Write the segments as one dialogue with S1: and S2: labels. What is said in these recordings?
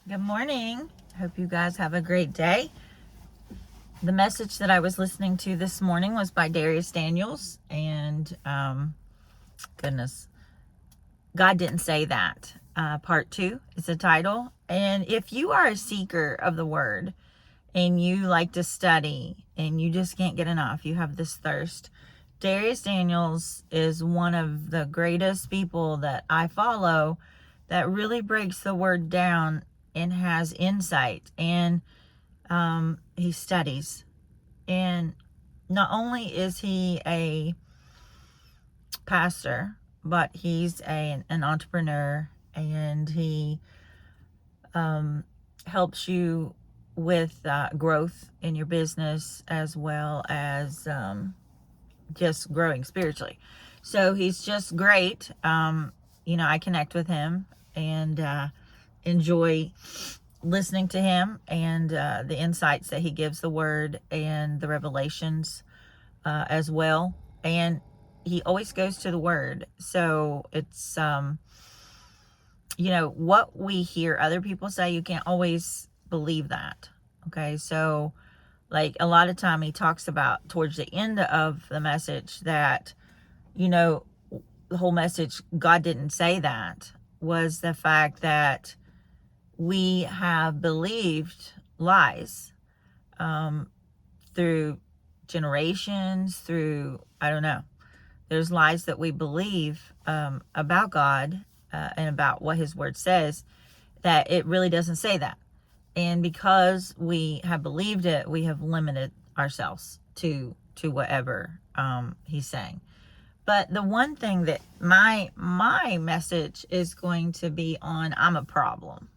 S1: Good morning. Hope you guys have a great day. The message that I was listening to this morning was by Darius Daniels, and goodness, God didn't say that. Part 2 is the title. And if you are a seeker of the word and you like to study and you just can't get enough, you have this thirst, Darius Daniels is one of the greatest people that I follow that really breaks the word down and has insight, and he studies. And not only is he a pastor, but he's an entrepreneur, and he helps you with growth in your business as well as just growing spiritually. So he's just great. I connect with him and enjoy listening to him and the insights that he gives the word and the revelations as well. And he always goes to the word. So it's, what we hear other people say, you can't always believe that. Okay. So, like, a lot of time he talks about towards the end of the message that, the whole message, God didn't say that, was the fact that we have believed lies through generations, through, I don't know. There's lies that we believe about God and about what his word says, that it really doesn't say that. And because we have believed it, we have limited ourselves to whatever he's saying. But the one thing that my message is going to be on, I'm a problem.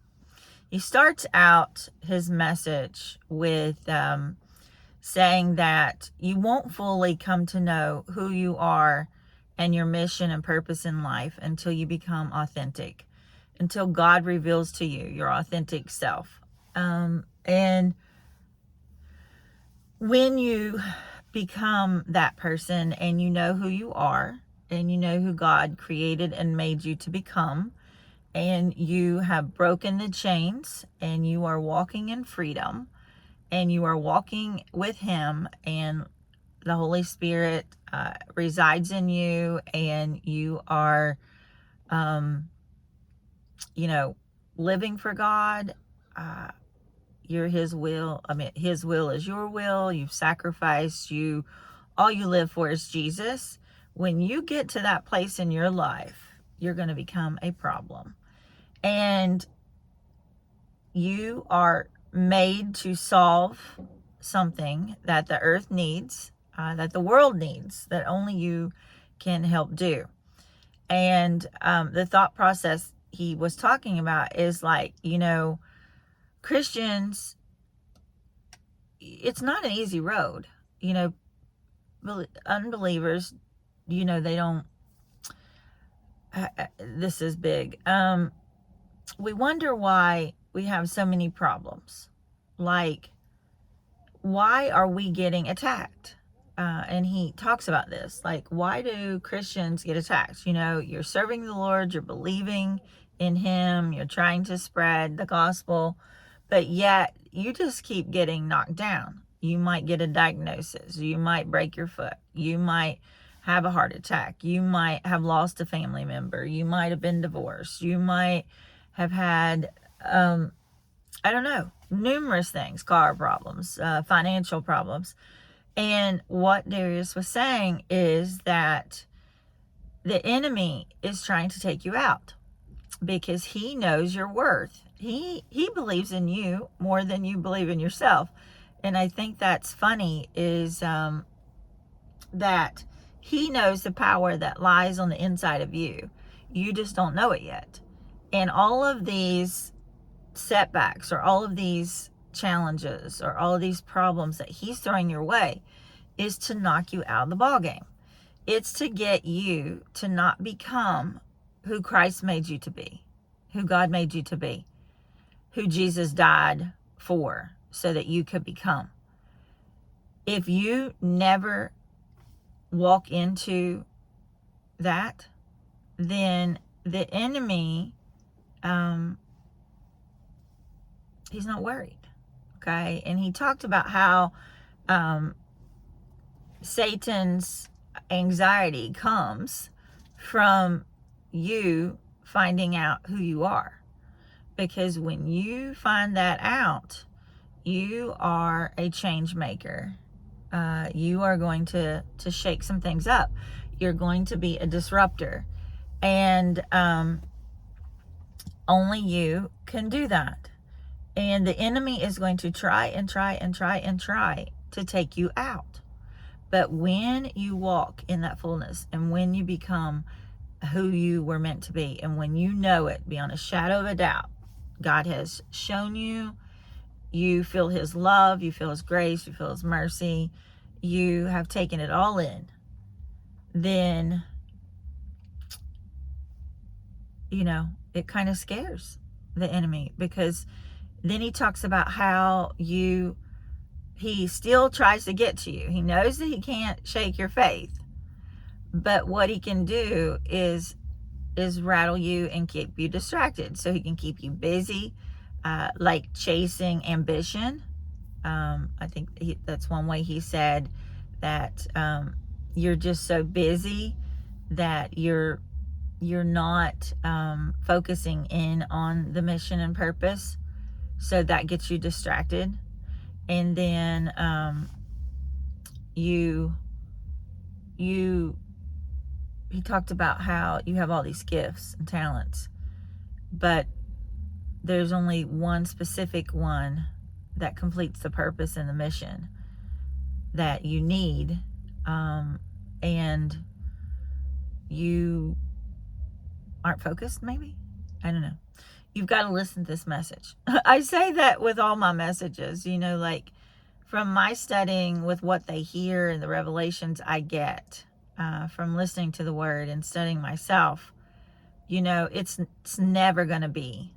S1: He starts out his message with saying that you won't fully come to know who you are and your mission and purpose in life until you become authentic, until God reveals to you your authentic self. And when you become that person and you know who you are and you know who God created and made you to become, and you have broken the chains and you are walking in freedom and you are walking with him, and the Holy Spirit resides in you, and you are, living for God. You're his will. His will is your will. You've sacrificed. All you live for is Jesus. When you get to that place in your life, you're going to become a problem. And you are made to solve something that the earth needs, that the world needs, that only you can help do. And the thought process he was talking about is like, Christians, it's not an easy road. Unbelievers, they don't, this is big. We wonder why we have so many problems. Like, why are we getting attacked? And he talks about this. Like, why do Christians get attacked? You're serving the Lord, you're believing in him, you're trying to spread the gospel, but yet you just keep getting knocked down. You might get a diagnosis, you might break your foot, you might have a heart attack, you might have lost a family member, you might have been divorced, you might have had I don't know, numerous things, car problems, financial problems. And what Darius was saying is that the enemy is trying to take you out because he knows your worth. He believes in you more than you believe in yourself. And I think that's funny, is that he knows the power that lies on the inside of you. You just don't know it yet. And all of these setbacks, or all of these challenges, or all of these problems that he's throwing your way, is to knock you out of the ball game. It's to get you to not become who Christ made you to be, who God made you to be, who Jesus died for so that you could become. If you never walk into that, then the enemy He's not worried. Okay. And he talked about how Satan's anxiety comes from you finding out who you are. Because when you find that out, you are a change maker. You are going to shake some things up. You're going to be a disruptor. And only you can do that. And the enemy is going to try and try and try and try to take you out. But when you walk in that fullness, and when you become who you were meant to be, and when you know it beyond a shadow of a doubt, God has shown you, you feel his love, you feel his grace, you feel his mercy, you have taken it all in, then, it kind of scares the enemy, because then he talks about how he still tries to get to you. He knows that he can't shake your faith, but what he can do is rattle you and keep you distracted. So he can keep you busy, like chasing ambition. I think that's one way he said that you're just so busy that you're not focusing in on the mission and purpose. So that gets you distracted. And then he talked about how you have all these gifts and talents, but there's only one specific one that completes the purpose and the mission that you need, and you aren't focused, maybe? I don't know. You've got to listen to this message. I say that with all my messages, like from my studying with what they hear and the revelations I get from listening to the word and studying myself, it's never going to be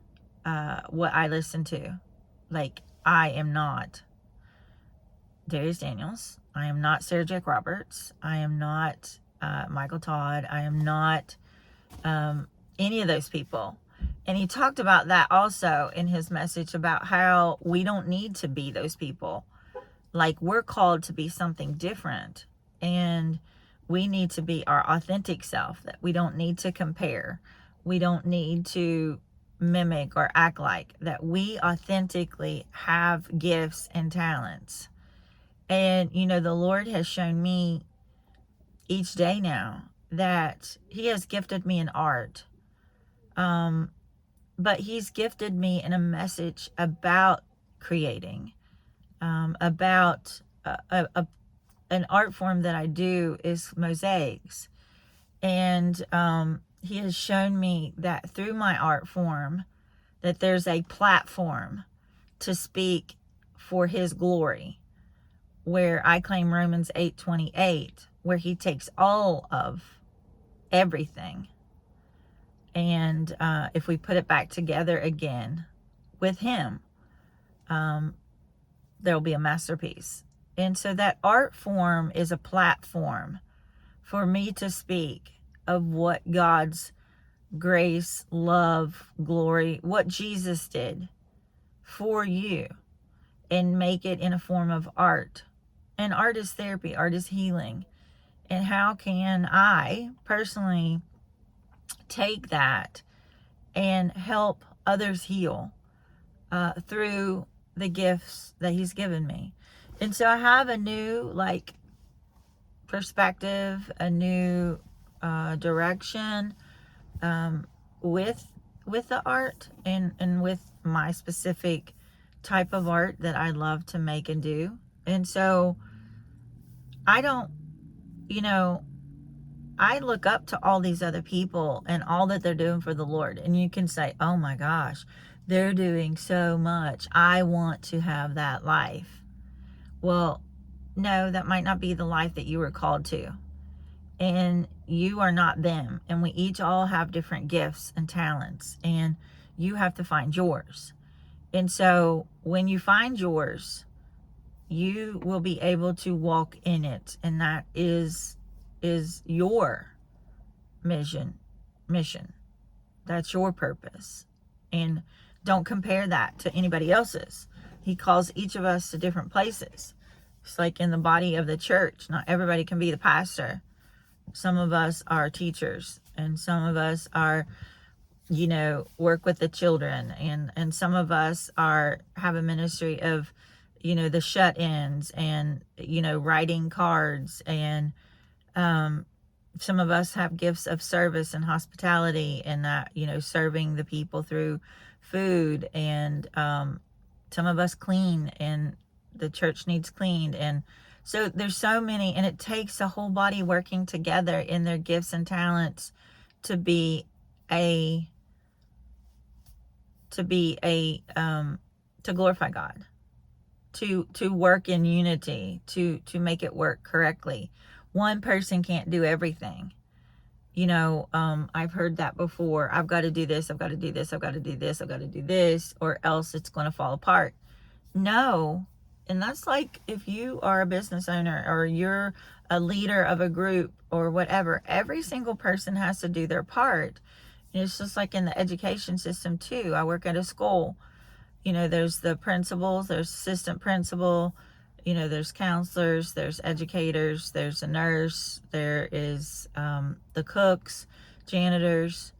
S1: what I listen to. Like, I am not Darius Daniels. I am not Sarah Jack Roberts. I am not Michael Todd. I am not any of those people. And he talked about that also in his message, about how we don't need to be those people. Like, we're called to be something different. And we need to be our authentic self, that we don't need to compare. We don't need to mimic or act like, that we authentically have gifts and talents. And, the Lord has shown me each day now that he has gifted me in art. But he's gifted me in a message about creating, about an art form that I do is mosaics. And he has shown me that through my art form, that there's a platform to speak for his glory, where I claim Romans 8:28, where he takes all of everything. And if we put it back together again with him, there'll be a masterpiece. And so that art form is a platform for me to speak of what God's grace, love, glory, what Jesus did for you, and make it in a form of art. And art is therapy, art is healing. And how can I personally take that and help others heal through the gifts that he's given me? And so I have a new perspective, a new direction with the art, and with my specific type of art that I love to make and do. And so I don't, I look up to all these other people and all that they're doing for the Lord. And you can say, oh my gosh, they're doing so much. I want to have that life. Well, no, that might not be the life that you were called to. And you are not them. And we each all have different gifts and talents. And you have to find yours. And so when you find yours, you will be able to walk in it. And that is your mission. That's your purpose. And Don't compare that to anybody else's. He calls each of us to different places. It's like in the body of the church. Not everybody can be the pastor. Some of us are teachers, and some of us are, work with the children, and some of us have a ministry of, the shut-ins, and, writing cards, and some of us have gifts of service and hospitality, and that, serving the people through food, and some of us clean, and the church needs cleaned. And so there's so many, and it takes a whole body working together in their gifts and talents to be a to glorify God, to work in unity, to make it work correctly. One person can't do everything. I've heard that before. I've got to do this, I've got to do this, I've got to do this, I've got to do this, or else it's going to fall apart. No. And that's like if you are a business owner, or you're a leader of a group, or whatever, every single person has to do their part. And it's just like in the education system too. I work at a school. There's the principals, there's assistant principal, there's counselors, there's educators, there's a nurse, there is the cooks, janitors.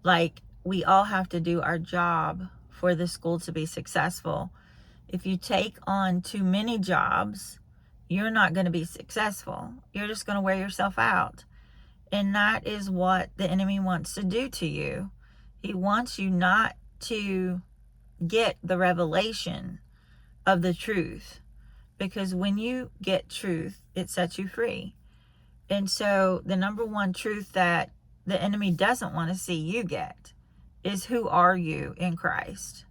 S1: Like, we all have to do our job for the school to be successful. If you take on too many jobs, you're not going to be successful. You're just going to wear yourself out. And that is what the enemy wants to do to you. He wants you not to get the revelation of the truth, because when you get truth, it sets you free. And so the number one truth that the enemy doesn't want to see you get is, who are you in Christ?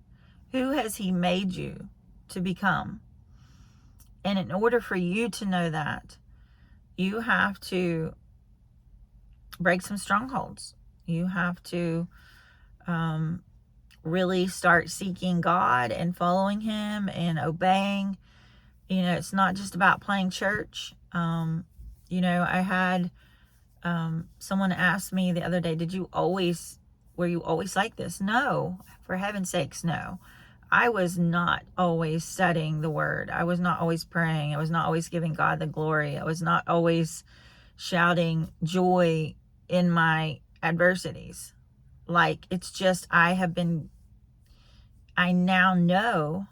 S1: Who has he made you to become? And in order for you to know that, you have to break some strongholds. You have to really start seeking God and following him and obeying. It's not just about playing church. I had someone ask me the other day, were you always like this? No, for heaven's sakes, no. I was not always studying the word. I was not always praying. I was not always giving God the glory. I was not always shouting joy in my adversities. Like, it's just, I now know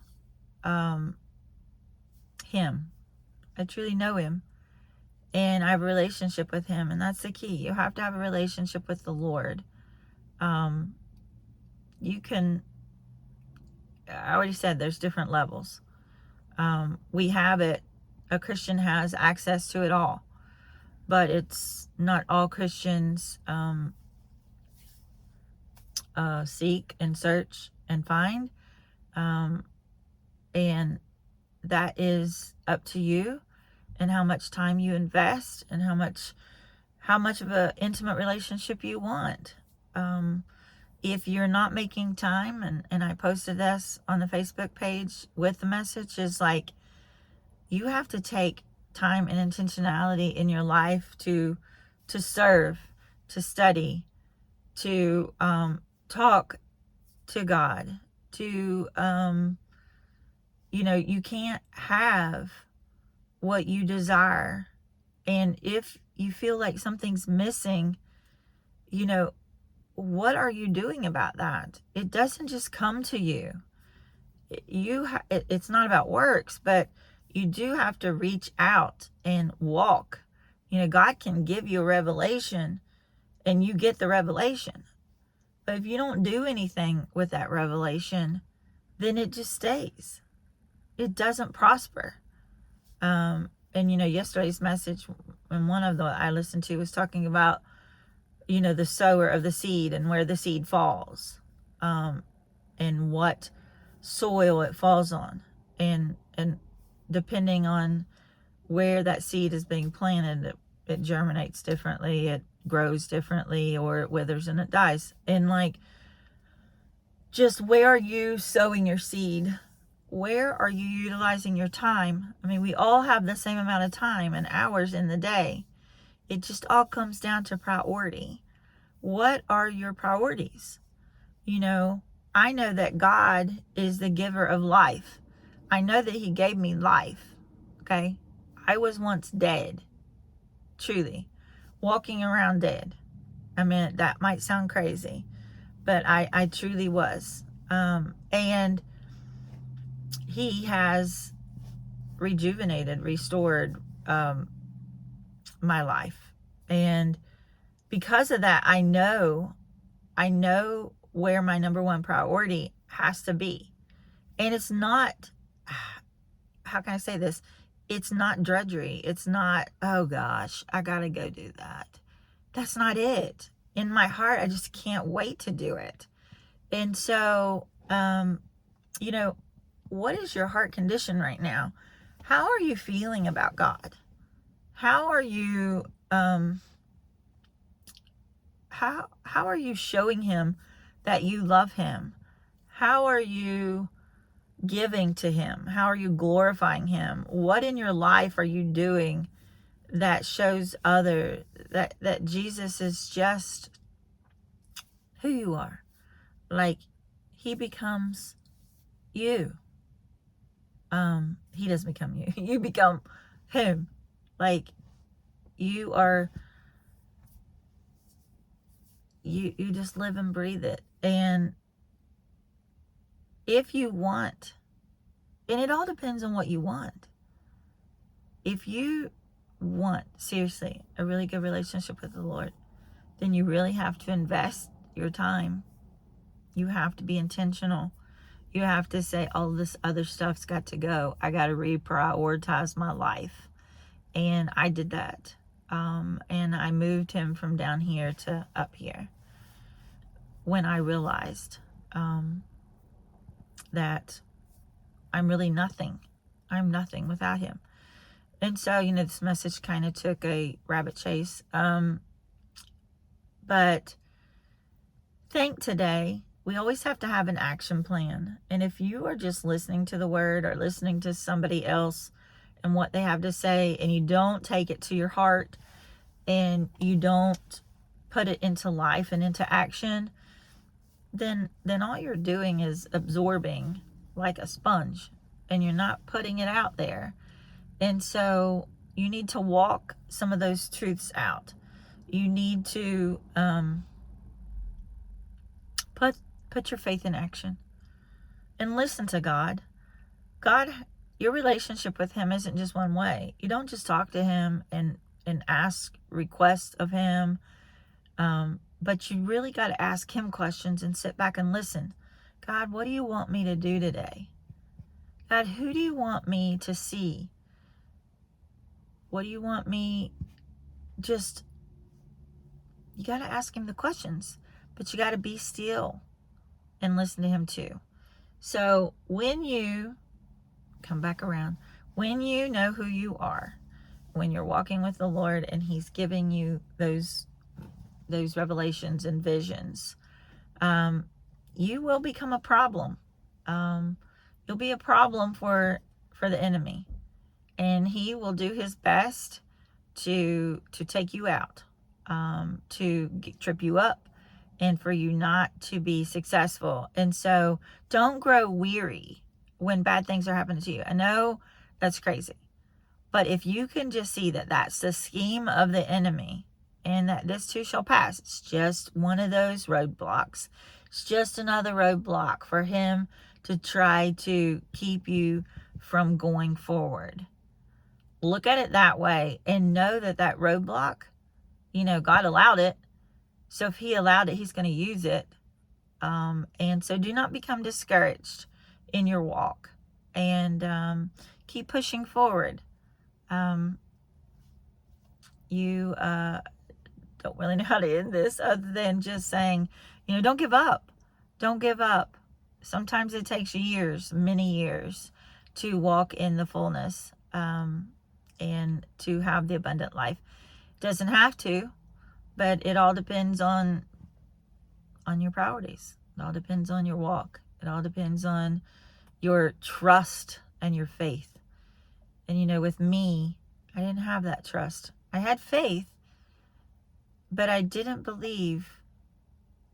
S1: him. I truly know him, and I have a relationship with him, and that's the key. You have to have a relationship with the Lord. I already said there's different levels. We have it. A Christian has access to it all, but it's not all Christians seek and search and find. And that is up to you, and how much time you invest, and how much of an intimate relationship you want. If you're not making time, and I posted this on the Facebook page with the message, is like, you have to take time and intentionality in your life to serve, to study, to talk to God, to you can't have what you desire. And if you feel like something's missing, what are you doing about that? It doesn't just come to you. It's not about works, but you do have to reach out and walk. God can give you a revelation, and you get the revelation. But if you don't do anything with that revelation, then it just stays. It doesn't prosper. And yesterday's message, and one of the I listened to, was talking about the sower of the seed, and where the seed falls, and what soil it falls on, and depending on where that seed is being planted, it germinates differently, it grows differently, or it withers and it dies. And like, just where are you sowing your seed? Where are you utilizing your time? I mean, we all have the same amount of time and hours in the day. It just all comes down to priority. What are your priorities? I know that God is the giver of life. I know that he gave me life. Okay? I was once dead, truly, walking around dead. I mean, that might sound crazy, but I truly was. And he has rejuvenated, restored my life. And because of that, I know where my number one priority has to be. And it's not, how can I say this? It's not drudgery. It's not, oh gosh, I gotta go do that. That's not it. In my heart, I just can't wait to do it. And so, you know, what is your heart condition right now? How are you feeling about God? How are you, how are you showing him that you love him? How are you giving to him? How are you glorifying him? What in your life are you doing that shows other that Jesus is just who you are? Like, he becomes you. He doesn't become you. You become him. Like, you are, you just live and breathe it. And if you want, and it all depends on what you want. If you want, seriously, a really good relationship with the Lord, then you really have to invest your time. You have to be intentional. You have to say, all this other stuff's got to go. I got to reprioritize my life. And I did that. And I moved him from down here to up here when I realized that I'm really nothing. I'm nothing without him. And so, you know, this message kind of took a rabbit chase. But think today, we always have to have an action plan. And if you are just listening to the word or listening to somebody else and what they have to say, and you don't take it to your heart and you don't put it into life and into action, then all you're doing is absorbing like a sponge, and you're not putting it out there. And so you need to walk some of those truths out. You need to put your faith in action and listen to God. God, your relationship with him isn't just one way. You don't just talk to him and ask requests of him, but you really got to ask him questions and sit back and listen. God, what do you want me to do today? God, who do you want me to see? What do you want me? Just, you got to ask him the questions, but you got to be still and listen to him too. So when you come back around, when you know who you are, when you're walking with the Lord and he's giving you those revelations and visions, you will become a problem. You'll be a problem for the enemy, and he will do his best to take you out, to trip you up, and for you not to be successful. And so don't grow weary when bad things are happening to you. I know that's crazy, but if you can just see that that's the scheme of the enemy, and that this too shall pass, it's just one of those roadblocks. It's just another roadblock for him to try to keep you from going forward. Look at it that way and know that that roadblock, you know, God allowed it. So if he allowed it, he's going to use it. And so do not become discouraged in your walk, and keep pushing forward. You don't really know how to end this other than just saying, you know, don't give up. Don't give up. Sometimes it takes years, many years, to walk in the fullness, and to have the abundant life. Doesn't have to, but it all depends on your priorities. It all depends on your walk. It all depends on your trust and your faith. And you know, with me, I didn't have that trust. I had faith, but I didn't believe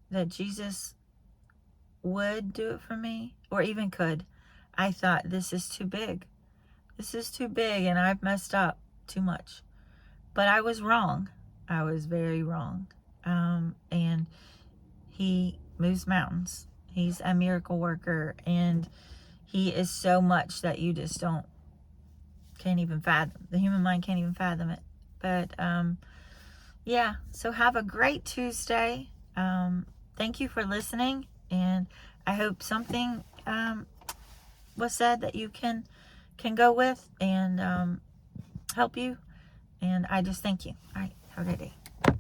S1: that Jesus would do it for me, or even could. I thought, this is too big. This is too big, and I've messed up too much. But I was wrong. I was very wrong. And he moves mountains. He's a miracle worker, and he is so much that you just can't even fathom. The human mind can't even fathom it. But yeah, so have a great Tuesday. Thank you for listening, and I hope something was said that you can go with and help you. And I just thank you. All right, have a great day.